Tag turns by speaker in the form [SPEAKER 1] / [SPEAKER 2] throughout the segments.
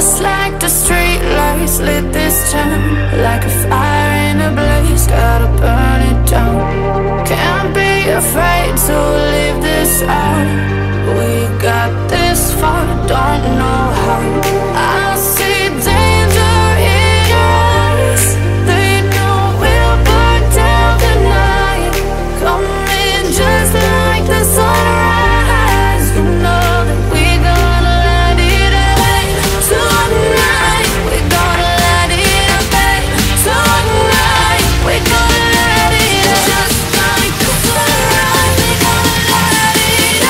[SPEAKER 1] Just like the street lights lit this town, like a fire in a blaze, gotta burn it down. Can't be afraid to leave this out. We got this far, don't know how. I see danger in your eyes. They know we'll burn down the night. Coming just like the sunrise. You know that we gonna let it rain tonight. We gonna let it rain tonight. We gonna let it just like the sunrise. We gonna let it rain.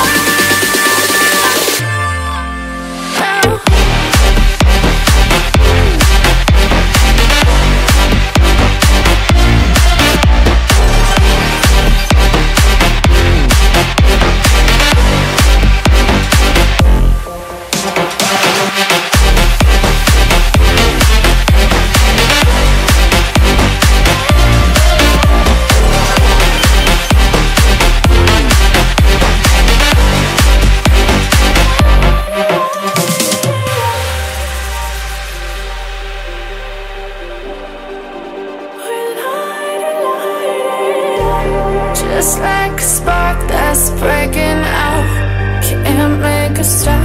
[SPEAKER 1] Just like a spark that's breaking out, can't make a stop.